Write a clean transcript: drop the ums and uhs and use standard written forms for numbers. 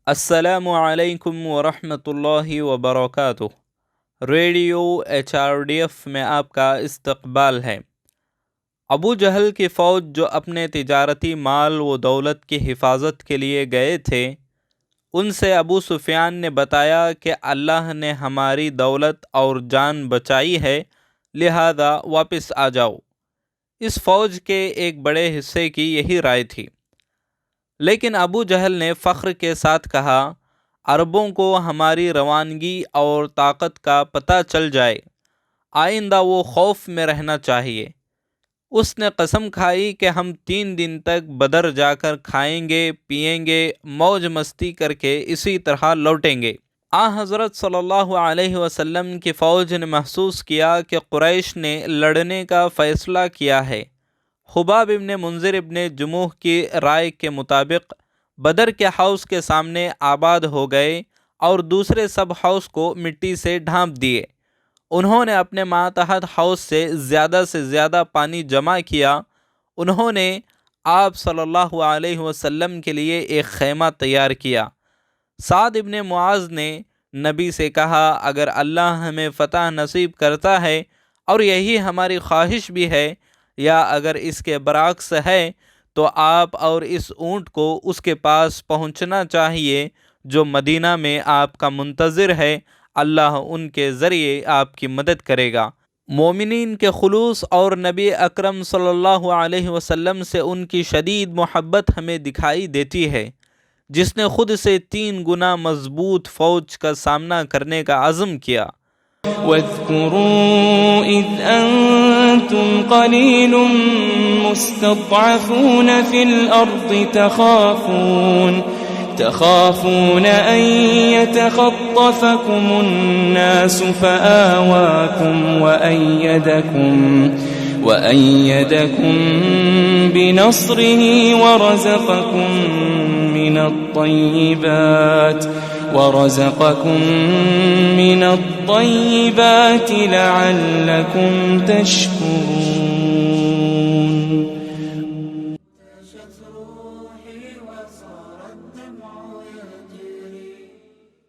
السلام علیکم ورحمۃ اللہ وبرکاتہ۔ ریڈیو HRDF میں آپ کا استقبال ہے۔ ابو جہل کی فوج جو اپنے تجارتی مال و دولت کی حفاظت کے لیے گئے تھے، ان سے ابو سفیان نے بتایا کہ اللہ نے ہماری دولت اور جان بچائی ہے، لہذا واپس آ جاؤ۔ اس فوج کے ایک بڑے حصے کی یہی رائے تھی، لیکن ابو جہل نے فخر کے ساتھ کہا، عربوں کو ہماری روانگی اور طاقت کا پتہ چل جائے، آئندہ وہ خوف میں رہنا چاہیے۔ اس نے قسم کھائی کہ ہم 3 دن تک بدر جا کر کھائیں گے، پیئیں گے، موج مستی کر کے اسی طرح لوٹیں گے۔ حضرت صلی اللہ علیہ وسلم کی فوج نے محسوس کیا کہ قریش نے لڑنے کا فیصلہ کیا ہے۔ خباب ابن منذر ابن جموح کی رائے کے مطابق بدر کے حوض کے سامنے آباد ہو گئے اور دوسرے سب حوض کو مٹی سے ڈھانپ دیے۔ انہوں نے اپنے ماتحت حوض سے زیادہ پانی جمع کیا۔ انہوں نے آپ صلی اللہ علیہ وسلم کے لیے ایک خیمہ تیار کیا۔ سعد ابن معاذ نے نبی سے کہا، اگر اللہ ہمیں فتح نصیب کرتا ہے اور یہی ہماری خواہش بھی ہے، یا اگر اس کے برعکس ہے تو آپ اور اس اونٹ کو اس کے پاس پہنچنا چاہیے جو مدینہ میں آپ کا منتظر ہے، اللہ ان کے ذریعے آپ کی مدد کرے گا۔ مومنین کے خلوص اور نبی اکرم صلی اللہ علیہ وسلم سے ان کی شدید محبت ہمیں دکھائی دیتی ہے، جس نے خود سے 3 گنا مضبوط فوج کا سامنا کرنے کا عزم کیا۔ واذكروا إذ أنتم قليل مستضعفون في الأرض تخافون أن يتخطفكم الناس فآواكم وأيدكم بنصره ورزقكم من الطيبات لعلكم تشكرون۔